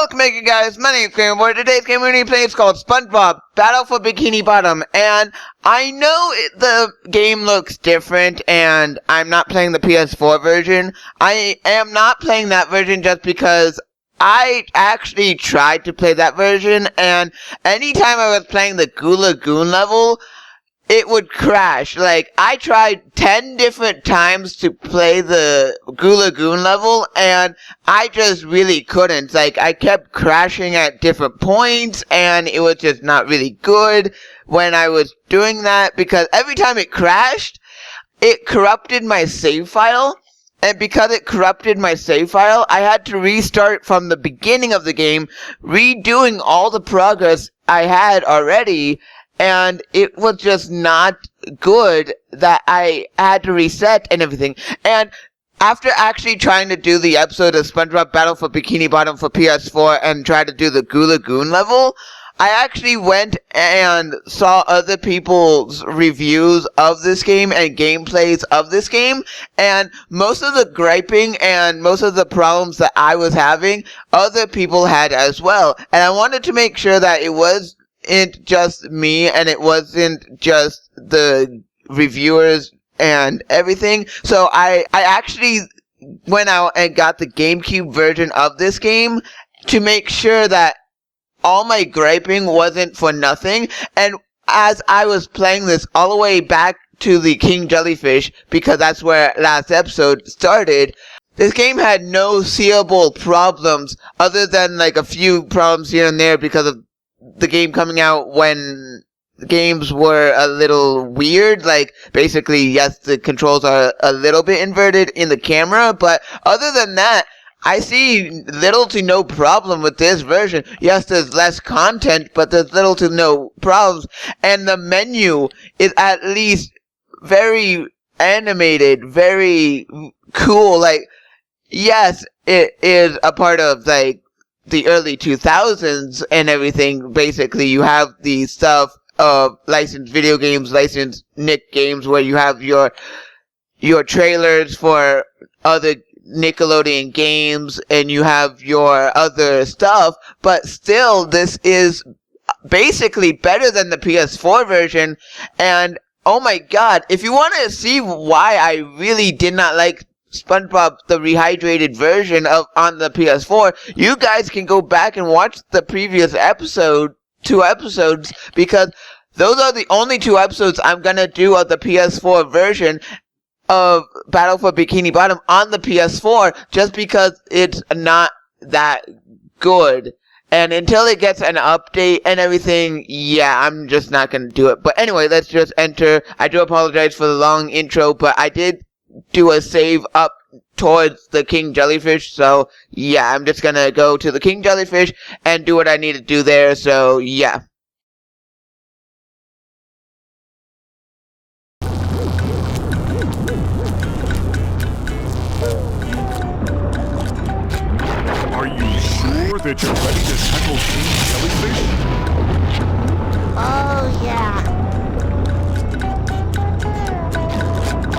Welcome again, guys. My name is GamerBoy. Today's game we're going to be playing is called Spongebob Battle for Bikini Bottom. And I know the game looks different, and I'm not playing the PS4 version. I am not playing that version just because I actually tried to play that version, and anytime I was playing the Goo Lagoon level, it would crash. Like, I tried 10 different times to play the Goo Lagoon level, and I just really couldn't. Like, I kept crashing at different points, and it was just not really good when I was doing that, because every time it crashed, it corrupted my save file. And because it corrupted my save file, I had to restart from the beginning of the game, redoing all the progress I had already. And it was just not good that I had to reset and everything. And after actually trying to do the episode of SpongeBob Battle for Bikini Bottom for PS4 and try to do the Goo Lagoon level, I actually went and saw other people's reviews of this game and gameplays of this game. And most of the griping and most of the problems that I was having, other people had as well. And I wanted to make sure that it wasn't just me and it wasn't just the reviewers and everything. So I actually went out and got the GameCube version of this game to make sure that all my griping wasn't for nothing. And as I was playing this all the way back to the King Jellyfish, because that's where last episode started, this game had no seeable problems other than like a few problems here and there because of the game coming out when the games were a little weird. Like, basically, yes, the controls are a little bit inverted in the camera, but other than that, I see little to no problem with this version. Yes, there's less content, but there's little to no problems, and the menu is at least very animated, very cool. Like, yes, it is a part of, like, the early 2000s and everything. Basically, you have the stuff of licensed video games, licensed Nick games, where you have your trailers for other Nickelodeon games, and you have your other stuff, but still, this is basically better than the PS4 version. And oh my god, if you want to see why I really did not like SpongeBob the rehydrated version on the PS4, you guys can go back and watch the previous two episodes, because those are the only 2 episodes I'm gonna do of the PS4 version of Battle for Bikini Bottom on the PS4, just because it's not that good. And until it gets an update and everything, yeah, I'm just not gonna do it. But anyway, let's just enter. I do apologize for the long intro, but I did do a save up towards the King Jellyfish, so yeah, I'm just gonna go to the King Jellyfish and do what I need to do there, so yeah. Are you sure that you're ready to tackle King Jellyfish? Oh, yeah.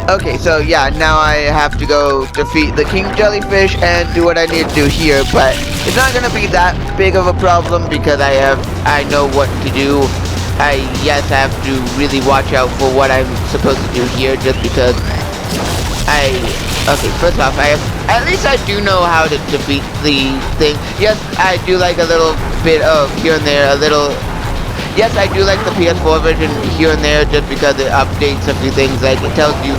Okay, so yeah, now I have to go defeat the King Jellyfish and do what I need to do here, but it's not gonna be that big of a problem because I know what to do. I have to really watch out for what I'm supposed to do here, just because okay, first off, at least I do know how to defeat the thing. Yes, I do like a little bit of here and there, yes, I do like the PS4 version here and there, just because it updates a few things. Like, it tells you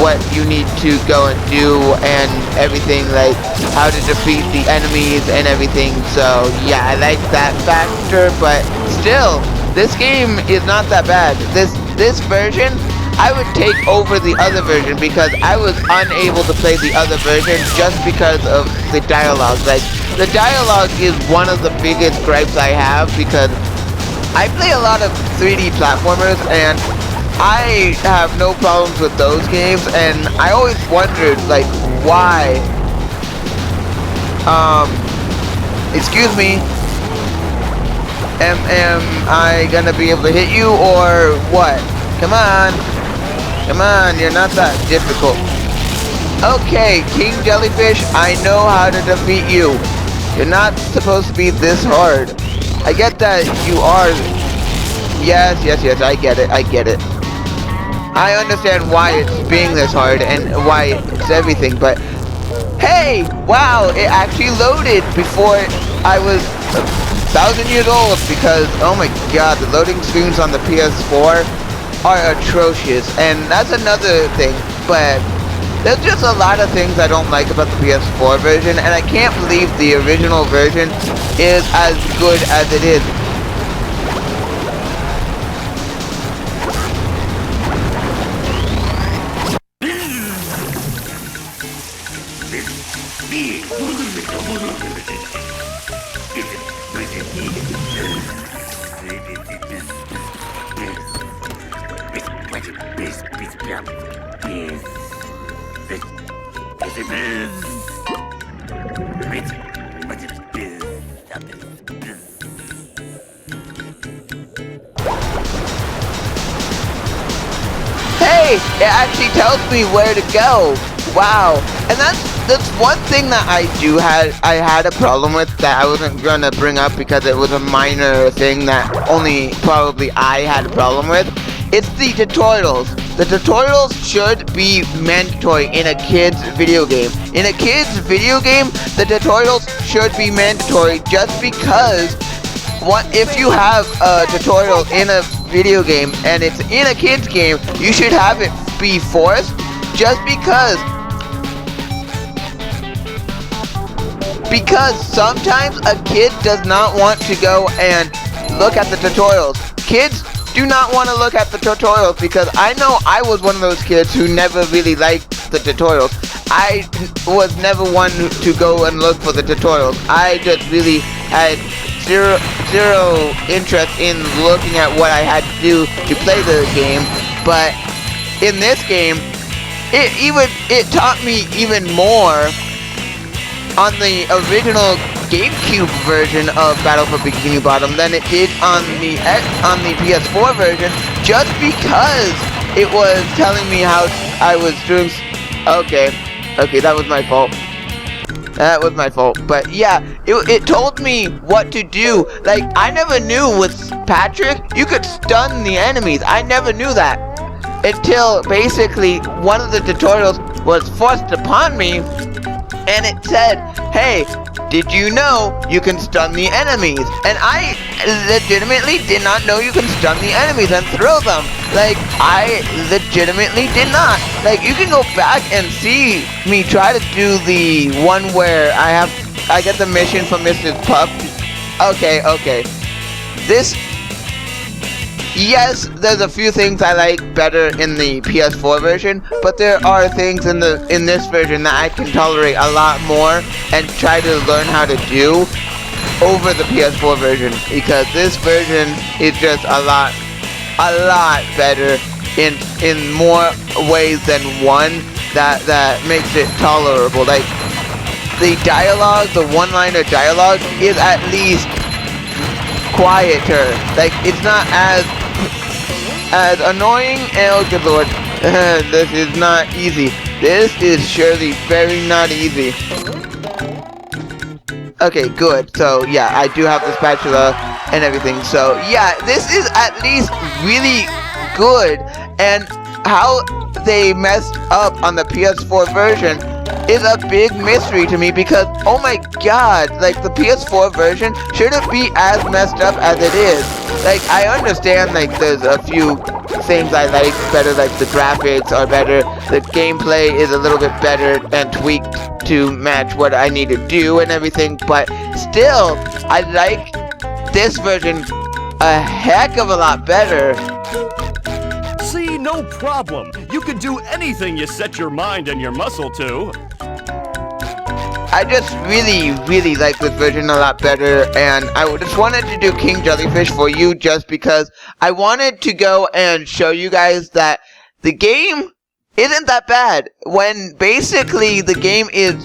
what you need to go and do and everything, like how to defeat the enemies and everything. So yeah, I like that factor, but still, this game is not that bad. This version, I would take over the other version, because I was unable to play the other version just because of the dialogue. Like, the dialogue is one of the biggest gripes I have, because I play a lot of 3D platformers, and I have no problems with those games, and I always wondered, like, why? Excuse me. Am I gonna be able to hit you, or what? Come on. Come on, you're not that difficult. Okay, King Jellyfish, I know how to defeat you. You're not supposed to be this hard. I get that you are. Yes, I get it. I understand why it's being this hard and why it's everything, but hey, wow, it actually loaded before I was 1,000 years old because, oh my god, the loading screens on the PS4 are atrocious, and that's another thing, but there's just a lot of things I don't like about the PS4 version, and I can't believe the original version is as good as it is. Hey, it actually tells me where to go. Wow, and that's one thing that I had a problem with that I wasn't gonna bring up because it was a minor thing that only probably I had a problem with. It's the tutorials. The tutorials should be mandatory in a kid's video game. In a kid's video game, the tutorials should be mandatory just because if you have a tutorial in a video game and it's in a kid's game, you should have it be forced just because sometimes a kid does not want to go and look at the tutorials. Kids do not want to look at the tutorials because I know I was one of those kids who never really liked the tutorials. I was never one to go and look for the tutorials. I just really had zero interest in looking at what I had to do to play the game. But in this game, it taught me even more on the original GameCube version of Battle for Bikini Bottom than it did on the PS4 version, just because it was telling me how I was doing. Okay, that was my fault. But yeah, it told me what to do. Like, I never knew with Patrick you could stun the enemies. I never knew that until basically one of the tutorials was forced upon me, and it said, hey, did you know you can stun the enemies? And I legitimately did not know you can stun the enemies and throw them. Like, I legitimately did not. Like, you can go back and see me try to do the one where I get the mission from Mr. Puff. Okay. Yes, there's a few things I like better in the PS4 version, but there are things in this version that I can tolerate a lot more and try to learn how to do over the PS4 version, because this version is just a lot better in more ways than one that makes it tolerable. Like, the dialogue, the one-liner dialogue is at least quieter. Like, it's not as annoying. Oh, good lord. This is not easy. This is surely very not easy. Okay, good. So, yeah, I do have the spatula and everything. So, yeah, this is at least really good. And how they messed up on the PS4 version is a big mystery to me, because oh my god, like, the PS4 version shouldn't be as messed up as it is. Like, I understand, like, there's a few things I like better, like the graphics are better, the gameplay is a little bit better and tweaked to match what I need to do and everything, but still, I like this version a heck of a lot better. See, no problem. You can do anything you set your mind and your muscle to. I just really like this version a lot better, and I just wanted to do King Jellyfish for you just because I wanted to go and show you guys that the game isn't that bad. When basically the game is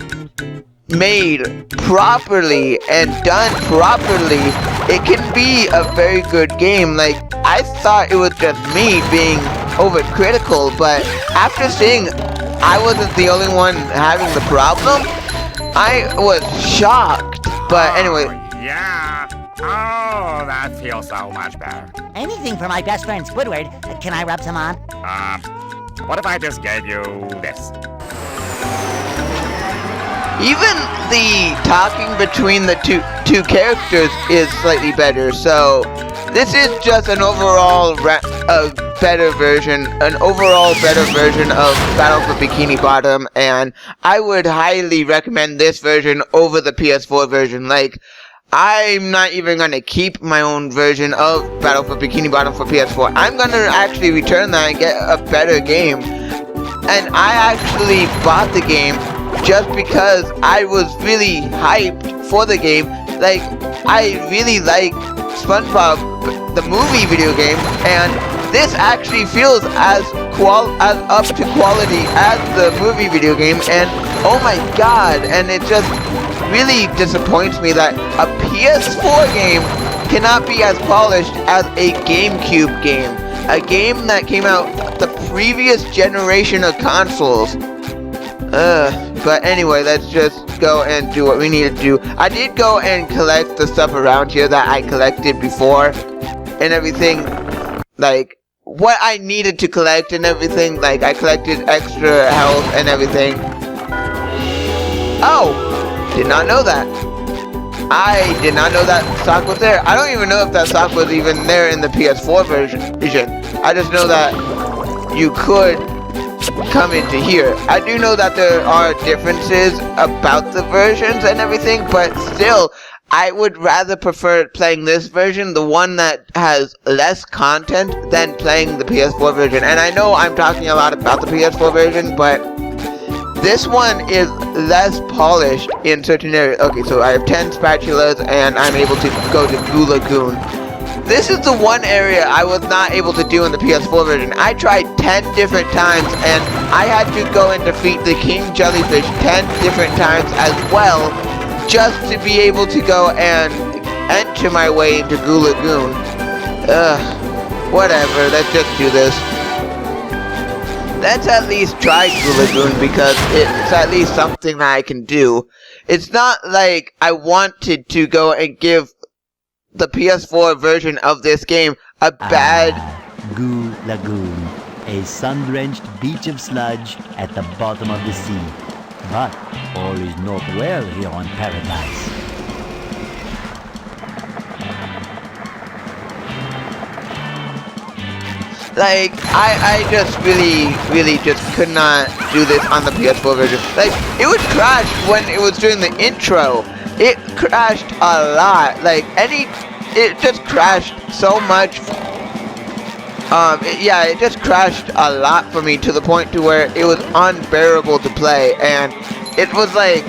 made properly and done properly, it can be a very good game. Like, I thought it was just me being overcritical, but after seeing I wasn't the only one having the problem, I was shocked But anyway, Yeah. Oh, that feels so much better. Anything for my best friend Squidward. Can I rub some on? What if I just gave you this? even the talking between the two characters is slightly better. So this is just an overall better version of Battle for Bikini Bottom, and I would highly recommend this version over the PS4 version. Like, I'm not even gonna keep my own version of Battle for Bikini Bottom for PS4. I'm gonna actually return that and get a better game. And I actually bought the game just because I was really hyped for the game. Like, I really like Spongebob, the movie video game, and this actually feels as up to quality as the movie video game, and oh my god, and it just really disappoints me that a PS4 game cannot be as polished as a GameCube game. A game that came out the previous generation of consoles. But anyway, let's just go and do what we need to do. I did go and collect the stuff around here that I collected before and everything. Like, what I needed to collect and everything. Like, I collected extra health and everything. Oh! Did not know that. I did not know that sock was there. I don't even know if that sock was even there in the PS4 version. I just know that you could come into here. I do know that there are differences about the versions and everything, but still, I would rather prefer playing this version, the one that has less content, than playing the PS4 version. And I know I'm talking a lot about the PS4 version, but this one is less polished in certain areas. Okay, so I have 10 spatulas, and I'm able to go to Goo Lagoon. This is the one area I was not able to do in the PS4 version. I tried 10 different times, and I had to go and defeat the King Jellyfish 10 different times as well, just to be able to go and enter my way into Goo Lagoon. Whatever, let's just do this. Let's at least try Goo Lagoon, because it's at least something that I can do. It's not like I wanted to go and give the PS4 version of this game a bad... Goo Lagoon, a sun-drenched beach of sludge at the bottom of the sea. But all is not well here on Paradise. Like, I just really just could not do this on the PS4 version. Like, it would crash when it was during the intro. It crashed a lot. Like, it just crashed so much. It just crashed a lot for me, to the point to where it was unbearable to play. And it was like,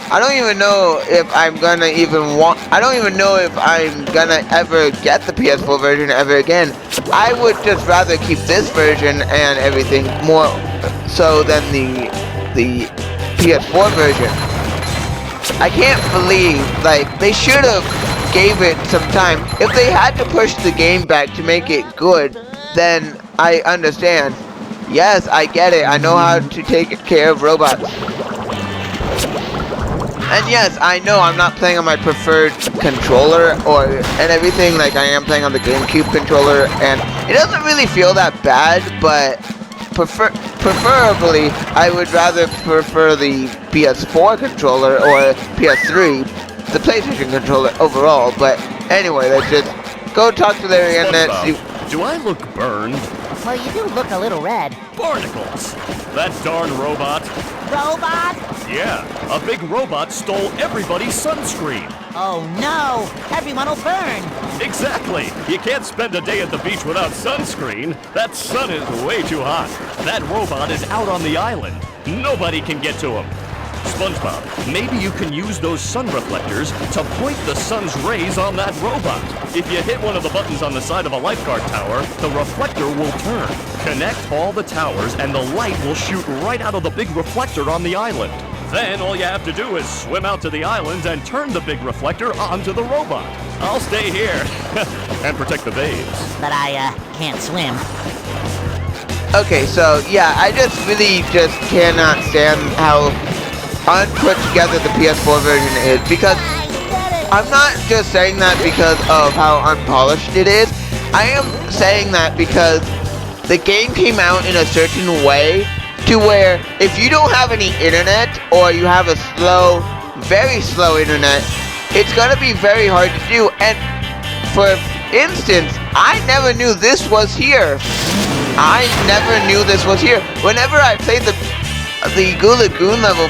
I don't even know if I'm gonna I don't even know if I'm gonna ever get the PS4 version ever again. I would just rather keep this version and everything more so than the PS4 version. I can't believe, like, they should have gave it some time. If they had to push the game back to make it good, then I understand. Yes, I get it. I know how to take care of robots. And yes, I know I'm not playing on my preferred controller and everything, like I am playing on the GameCube controller, and it doesn't really feel that bad, but preferably I would rather prefer the PS4 controller or PS3, the PlayStation controller overall. But anyway, let's just go talk to their internet. Do I look burned? Well, you do look a little red. Barnacles! That darn robot. Robot? Yeah, a big robot stole everybody's sunscreen. Oh no! Everyone will burn! Exactly! You can't spend a day at the beach without sunscreen. That sun is way too hot. That robot is out on the island. Nobody can get to him. SpongeBob, maybe you can use those sun reflectors to point the sun's rays on that robot. If you hit one of the buttons on the side of a lifeguard tower, the reflector will turn. Connect all the towers and the light will shoot right out of the big reflector on the island. Then all you have to do is swim out to the island and turn the big reflector onto the robot. I'll stay here and protect the babes. But I can't swim. Okay, so yeah, I just really just cannot stand how unput together the PS4 version is, because I'm not just saying that because of how unpolished it is. I am saying that because the game came out in a certain way to where if you don't have any internet or you have a slow, very slow internet, it's gonna be very hard to do. And for instance, I never knew this was here. I never knew this was here. Whenever I played the Goo Lagoon level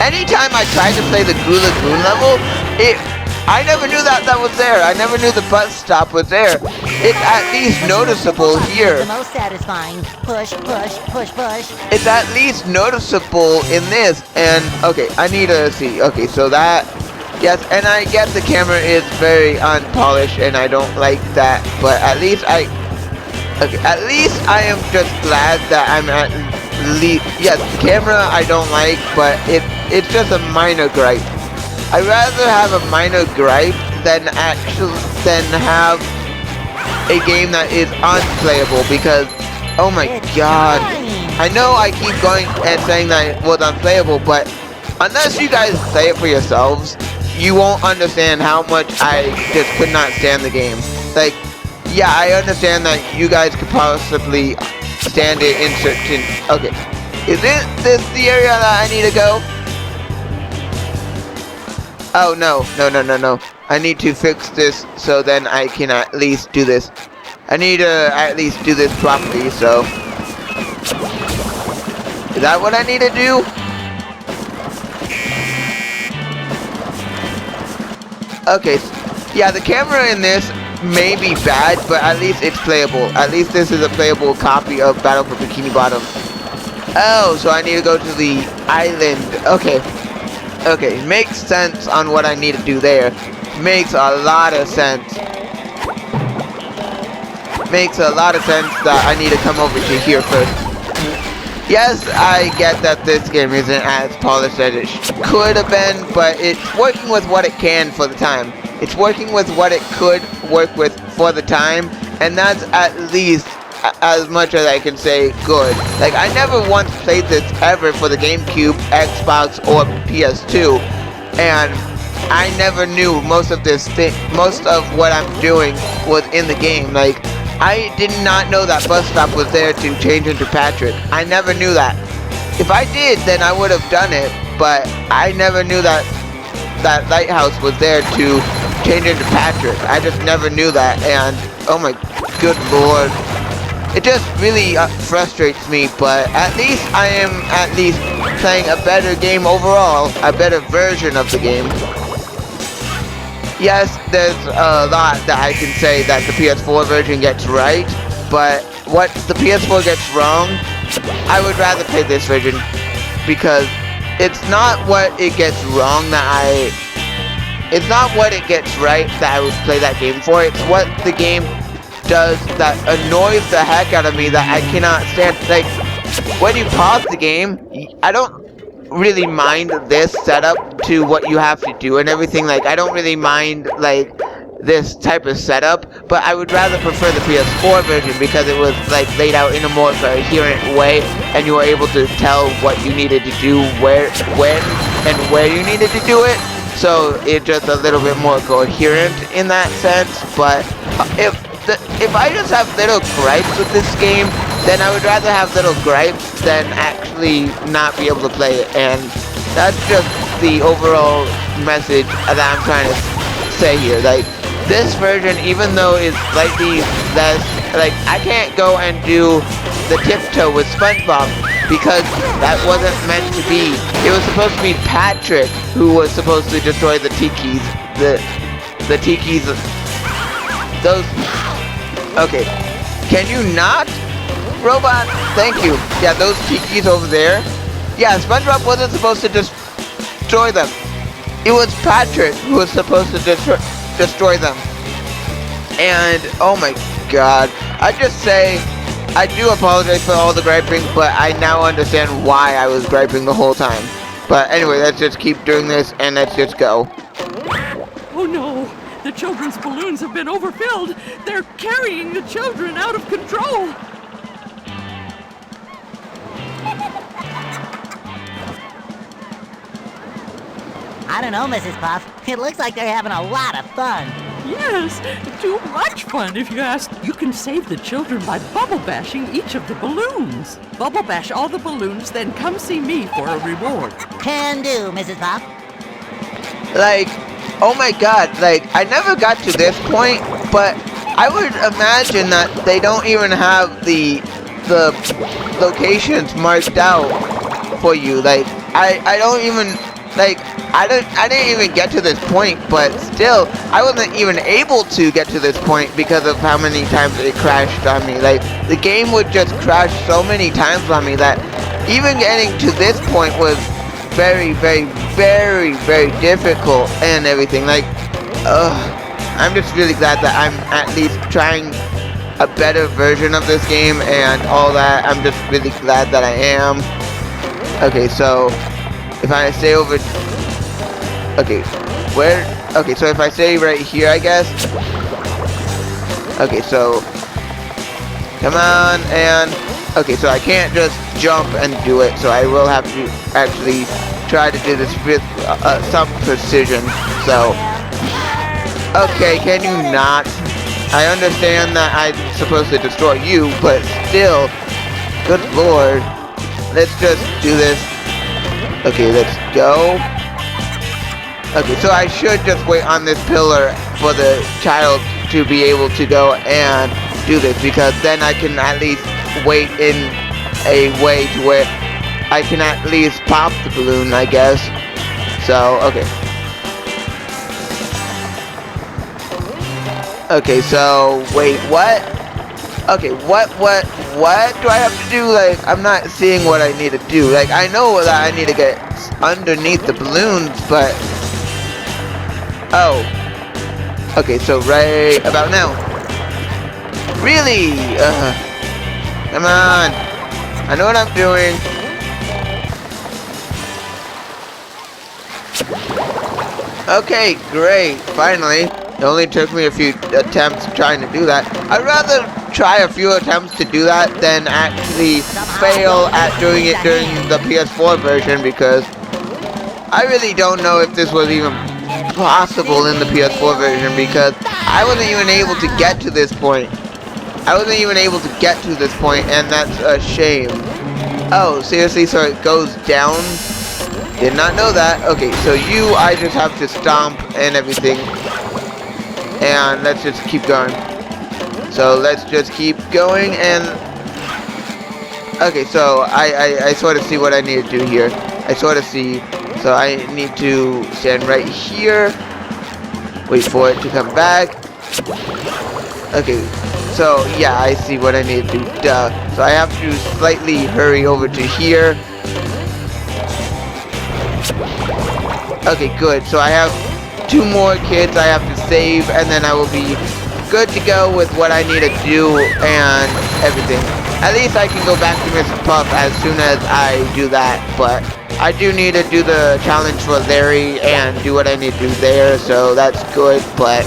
anytime I tried to play the Goo Lagoon level, I never knew that was there. I never knew the bus stop was there. It's at least noticeable here. The most satisfying. Push, push, push, push. It's at least noticeable in this. And okay, I need to see. Okay, so that, yes, and I get the camera is very unpolished, and I don't like that. But at least I am just glad that I'm at least. Yes, the camera I don't like, but it's just a minor gripe. I'd rather have a minor gripe than have a game that is unplayable, because oh my god, I know I keep going and saying that it was unplayable, but unless you guys play it for yourselves, you won't understand how much I just could not stand the game. Like, yeah, I understand that you guys could possibly stand it in certain. Okay, is this the area that I need to go? Oh, no. I need to fix this so then I can at least do this. I need to at least do this properly, so. Is that what I need to do? Okay, yeah, the camera in this may be bad, but at least it's playable. At least this is a playable copy of Battle for Bikini Bottom. Oh, so I need to go to the island. Okay, makes sense on what I need to do there. Makes a lot of sense. Makes a lot of sense that I need to come over to here first. Yes, I get that this game isn't as polished as it could have been, but it's working with what it can for the time. It's working with what it could work with for the time, and that's at least as much as I can say good. Like, I never once played this ever for the GameCube, Xbox, or PS2, and I never knew most of what I'm doing was in the game. Like, I did not know that bus stop was there to change into Patrick. I never knew that. If I did, then I would have done it, but I never knew that that lighthouse was there to change into Patrick. I just never knew that, and oh my good lord. It just really frustrates me, but at least I am playing a better game overall, a better version of the game. Yes, there's a lot that I can say that the PS4 version gets right, but what the PS4 gets wrong, I would rather play this version, because it's not what it gets wrong it's not what it gets right that I would play that game for. It's what the game does that annoys the heck out of me that I cannot stand. Like, when you pause the game, I don't really mind this setup to what you have to do and everything. Like, I don't really mind like this type of setup, but I would rather prefer the PS4 version because it was like laid out in a more coherent way, and you were able to tell what you needed to do, when and where you needed to do it. So it's just a little bit more coherent in that sense. But if I just have little gripes with this game, then I would rather have little gripes than actually not be able to play it. And that's just the overall message that I'm trying to say here. Like, this version, even though it's slightly less, like, I can't go and do the tiptoe with Spongebob because that wasn't meant to be. It was supposed to be Patrick who was supposed to destroy the tikis. The tikis. Those. Okay. Can you not? Robot? Thank you. Yeah, those tikis over there. Yeah, SpongeBob wasn't supposed to destroy them. It was Patrick who was supposed to destroy them. And, oh my god. I just say, I do apologize for all the griping, but I now understand why I was griping the whole time. But anyway, let's just keep doing this, and let's just go. Oh no! The children's balloons have been overfilled! They're carrying the children out of control! I don't know, Mrs. Puff. It looks like they're having a lot of fun. Yes, too much fun if you ask. You can save the children by bubble bashing each of the balloons. Bubble bash all the balloons, then come see me for a reward. Can do, Mrs. Puff. Like, oh my god, like, I never got to this point, but I would imagine that they don't even have the locations marked out for you. Like, I don't even, like, I didn't even get to this point, but still, I wasn't even able to get to this point because of how many times it crashed on me. Like, the game would just crash so many times on me that even getting to this point was very, very, very, very difficult and everything. Like, I'm just really glad that I'm at least trying a better version of this game and all that. I'm just really glad that I am. Okay, so if I stay over, okay, where, okay, so if I stay right here, I guess. Okay, so come on, and okay, so I can't just jump and do it, so I will have to actually try to do this with some precision. So okay, can you not? I understand that I'm supposed to destroy you, but still, good lord. Let's just do this. Okay, let's go. Okay, so I should just wait on this pillar for the child to be able to go and do this, because then I can at least wait in a way to where I can at least pop the balloon, I guess. So, okay. Okay, so, wait, what? Okay, what do I have to do? Like, I'm not seeing what I need to do. Like, I know that I need to get underneath the balloons, but... oh. Okay, so right about now. Really? Come on. I know what I'm doing. Okay, great. Finally. It only took me a few attempts trying to do that. I'd rather try a few attempts to do that than actually fail at doing it during the PS4 version, because I really don't know if this was even possible in the PS4 version, because I wasn't even able to get to this point. And that's a shame. Oh, seriously? So it goes down? Did not know that. Okay, so I just have to stomp and everything. And let's just keep going. So let's just keep going, and okay, so I sort of see what I need to do here. I sort of see. So I need to stand right here, wait for it to come back. Okay, so yeah, I see what I need to do. Duh. So I have to slightly hurry over to here. Okay, good. So I have 2 more kids I have to save, and then I will be good to go with what I need to do and everything. At least I can go back to Mr. Puff as soon as I do that, but I do need to do the challenge for Larry and do what I need to do there, so that's good. But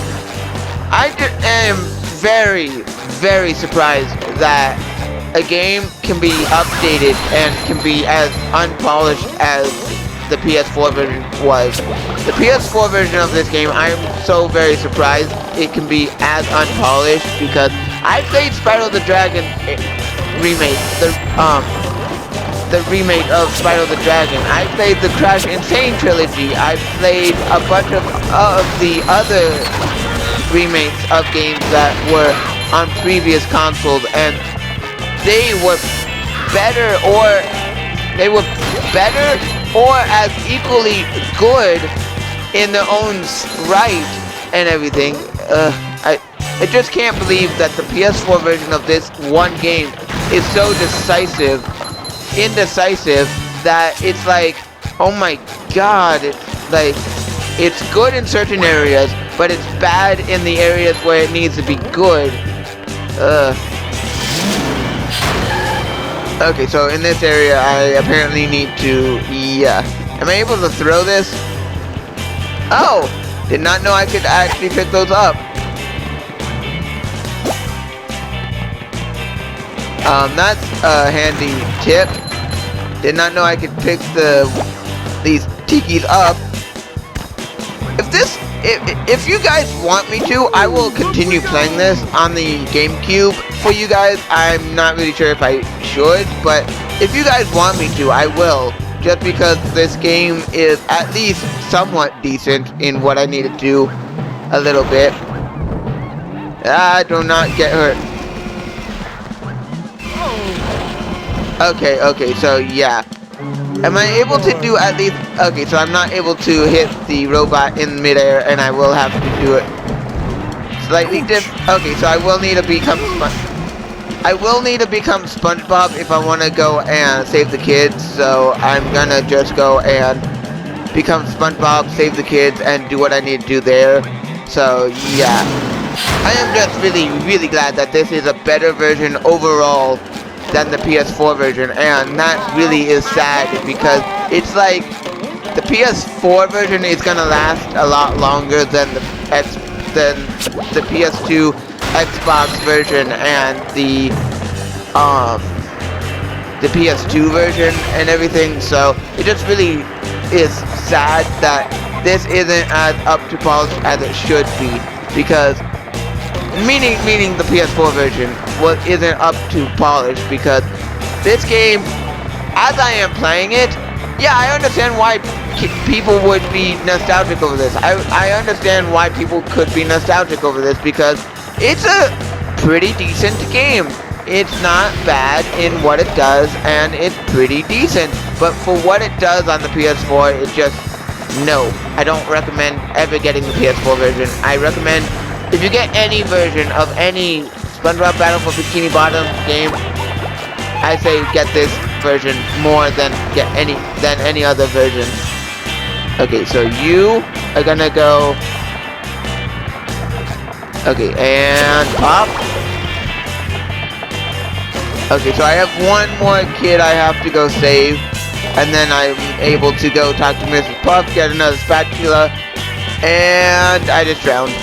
I am very, very surprised that a game can be updated and can be as unpolished as the PS4 version was. The PS4 version of this game, I'm so very surprised it can be as unpolished, because I played Spyro the Dragon remake, the remake of Spyro the Dragon. I played the Crash Insane trilogy. I played a bunch of the other remakes of games that were on previous consoles, and they were better or as equally good in their own right and everything. I just can't believe that the PS4 version of this one game is so indecisive, that it's like, oh my god, it's like, it's good in certain areas, but it's bad in the areas where it needs to be good. Okay, so in this area, I apparently need to, yeah. Am I able to throw this? Oh! Did not know I could actually pick those up. That's a handy tip. Did not know I could pick these tikis up. if you guys want me to, I will continue playing this on the GameCube for you guys. I'm not really sure if I should, but if you guys want me to, I will. Just because this game is at least somewhat decent in what I need to do a little bit. Do not get hurt. Okay, so yeah. Am I able to do at least... Okay, so I'm not able to hit the robot in midair, and I will have to do it slightly different. Okay, so I will need to become... I will need to become SpongeBob if I want to go and save the kids, so I'm gonna just go and become SpongeBob, save the kids, and do what I need to do there. So, yeah. I am just really glad that this is a better version overall than the PS4 version, and that really is sad because it's like the PS4 version is gonna last a lot longer than the PS2 Xbox version and the PS2 version and everything. So it just really is sad that this isn't as up to polish as it should be, because meaning the PS4 version isn't up to polish, because this game, as I am playing it, yeah, I understand why people would be nostalgic over this. I understand why people could be nostalgic over this, because it's a pretty decent game. It's not bad in what it does, and it's pretty decent. But for what it does on the PS4, it just, no. I don't recommend ever getting the PS4 version. I recommend, if you get any version of any SpongeBob Battle for Bikini Bottom game, I say get this version more than any other version. Okay, so you are gonna go. Okay, and pop. Okay, so I have one more kid I have to go save, and then I'm able to go talk to Mrs. Puff, get another spatula, and I just drowned.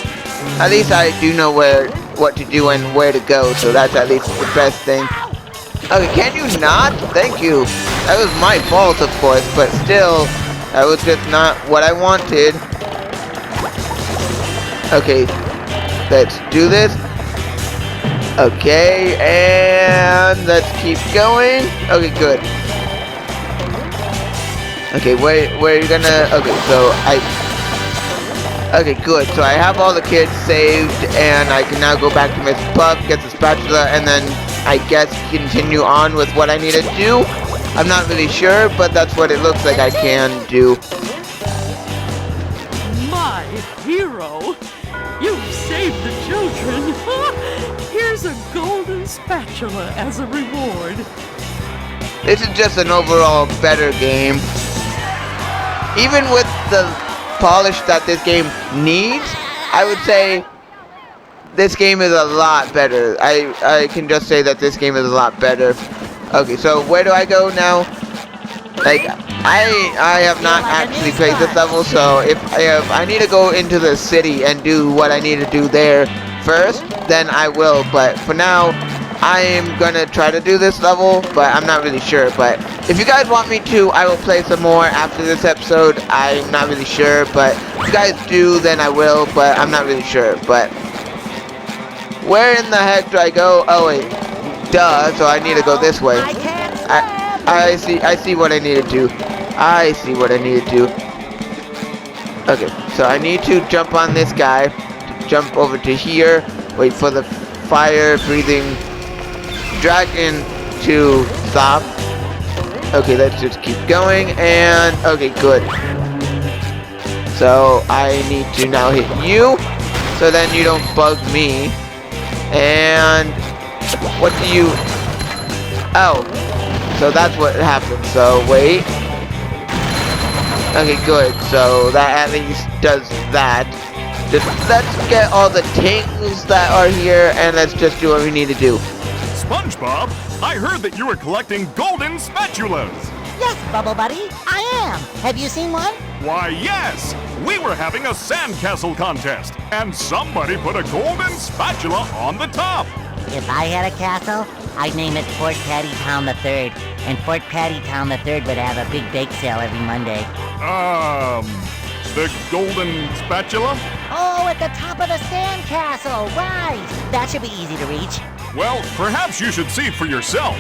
At least I do know what to do and where to go, so that's at least the best thing. Okay, can you not? Thank you. That was my fault, of course, but still, that was just not what I wanted. Okay, let's do this. Okay, and let's keep going. Okay, good. Okay, where are you gonna... Okay, so okay, good. So I have all the kids saved, and I can now go back to Miss Puff, get the spatula, and then I guess continue on with what I need to do. I'm not really sure, but that's what it looks like I can do. My hero! You saved the children! Here's a golden spatula as a reward. This is just an overall better game. Even with the polish that this game needs, I would say this game is a lot better. I can just say that this game is a lot better. Okay, so where do I go now? Like, I have not actually played this level, so if I need to go into the city and do what I need to do there first, then I will. But for now, I am gonna try to do this level, but I'm not really sure. But if you guys want me to, I will play some more after this episode. I'm not really sure, but if you guys do, then I will, but I'm not really sure. But where in the heck do I go? Oh wait, duh, so I need to go this way. I see what I need to do. I see what I need to do. Okay, so I need to jump on this guy, jump over to here, wait for the fire-breathing dragon to stop. Okay, let's just keep going, and okay, good. So I need to now hit you, so then you don't bug me. And what do you... Oh, so that's what happened. So wait. Okay, good. So that at least does that. Just let's get all the things that are here, and let's just do what we need to do. SpongeBob, I heard that you were collecting golden spatulas. Yes, Bubble Buddy, I am. Have you seen one? Why, yes! We were having a sandcastle contest, and somebody put a golden spatula on the top. If I had a castle, I'd name it Fort Patty Town III, and Fort Patty Town III would have a big bake sale every Monday. The golden spatula? Oh, at the top of the sandcastle, right. That should be easy to reach. Well, perhaps you should see for yourself.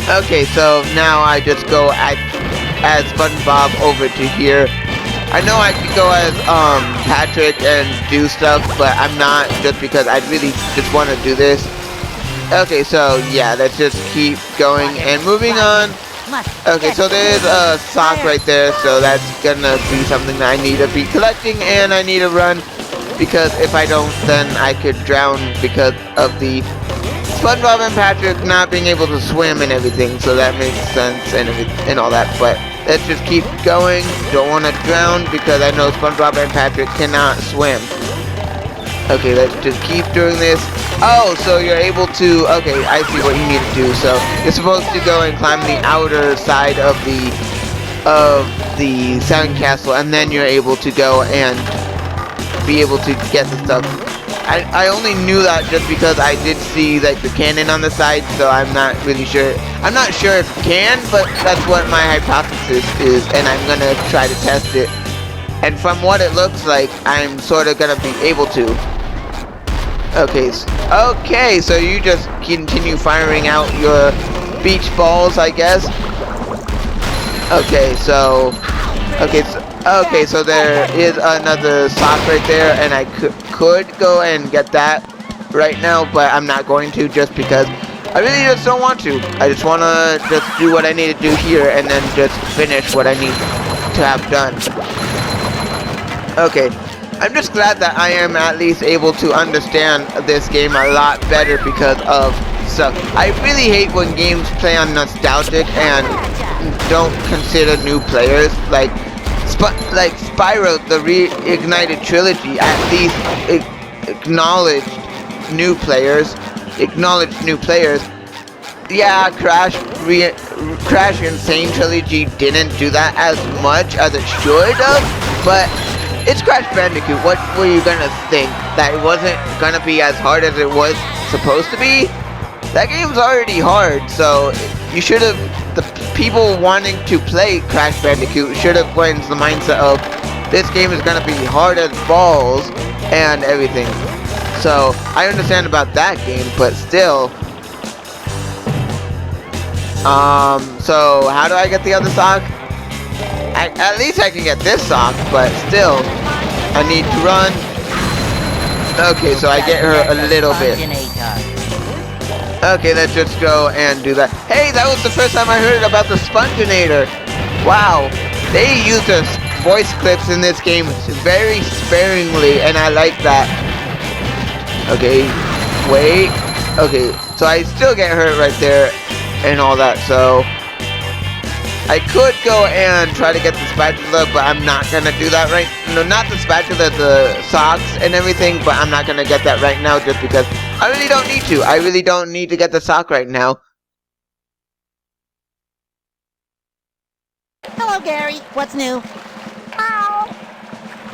Okay, so now I just go as SpongeBob over to here. I know I could go as Patrick and do stuff, but I'm not, just because I really just want to do this. Okay, so yeah, let's just keep going and moving on. Okay, so there's a sock right there, so that's gonna be something that I need to be collecting, and I need to run, because if I don't, then I could drown because of the SpongeBob and Patrick not being able to swim and everything, so that makes sense and all that. But let's just keep going. Don't want to drown because I know SpongeBob and Patrick cannot swim. Okay, let's just keep doing this. Oh, so you're able to, okay, I see what you need to do. So you're supposed to go and climb the outer side of the sandcastle, and then you're able to go and be able to get the stuff. I only knew that just because I did see like the cannon on the side, so I'm not really sure. I'm not sure if it can, but that's what my hypothesis is, and I'm gonna try to test it. And from what it looks like, I'm sort of gonna be able to. Okay, so you just continue firing out your beach balls, I guess. Okay, so there is another sock right there, and I could go and get that right now, but I'm not going to, just because I really just don't want to. I just want to just do what I need to do here, and then just finish what I need to have done. Okay, I'm just glad that I am at least able to understand this game a lot better because of stuff. I really hate when games play on nostalgic and don't consider new players. Like Spyro, the Reignited Trilogy, at least acknowledged new players. Yeah, Crash Insane Trilogy didn't do that as much as it should have, but it's Crash Bandicoot. What were you gonna think? That it wasn't gonna be as hard as it was supposed to be? That game's already hard, so you should have, the people wanting to play Crash Bandicoot should have went into the mindset of, this game is gonna be hard as balls and everything. So I understand about that game, but still. So how do I get the other sock? At least I can get this sock, but still, I need to run. Okay, so I get her a little bit. Okay, let's just go and do that. Hey, that was the first time I heard about the Sponginator. Wow, they use their voice clips in this game very sparingly, and I like that. Okay, wait. Okay, so I still get hurt right there and all that, so I could go and try to get the spatula, but I'm not gonna do that right. No, not the spatula, the socks and everything, but I'm not gonna get that right now just because I really don't need to. I really don't need to get the sock right now. Hello, Gary. What's new? Ow!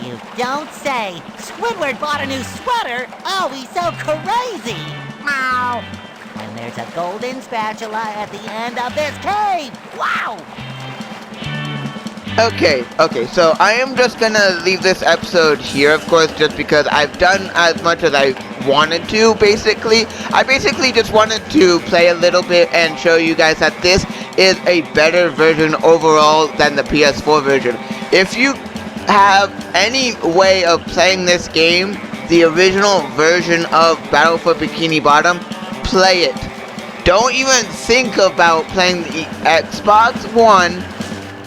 You don't say. Squidward bought a new sweater. Oh, he's so crazy. Ow! And there's a golden spatula at the end of this cave. Wow! Okay, so I am just gonna leave this episode here, of course, just because I've done as much as I wanted to, basically. I basically just wanted to play a little bit and show you guys that this is a better version overall than the PS4 version. If you have any way of playing this game, the original version of Battle for Bikini Bottom, play it. Don't even think about playing the Xbox One,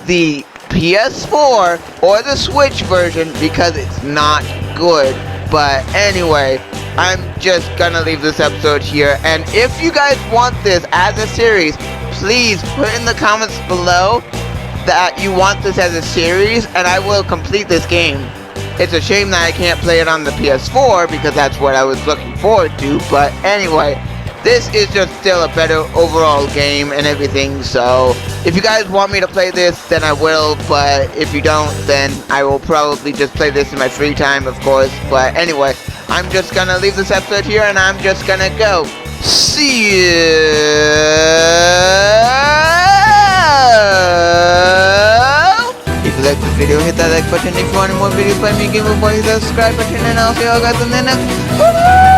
the PS4, or the Switch version because it's not good. But anyway, I'm just gonna leave this episode here, and if you guys want this as a series, please put in the comments below that you want this as a series, and I will complete this game. It's a shame that I can't play it on the PS4 because that's what I was looking forward to, but anyway, this is just still a better overall game and everything, so if you guys want me to play this, then I will, but if you don't, then I will probably just play this in my free time, of course. But anyway, I'm just gonna leave this episode here, and I'm just gonna go. See you! If you like this video, hit that like button. If you want more videos by me, GamerBoy, hit that subscribe button, and I'll see you all guys in the next one.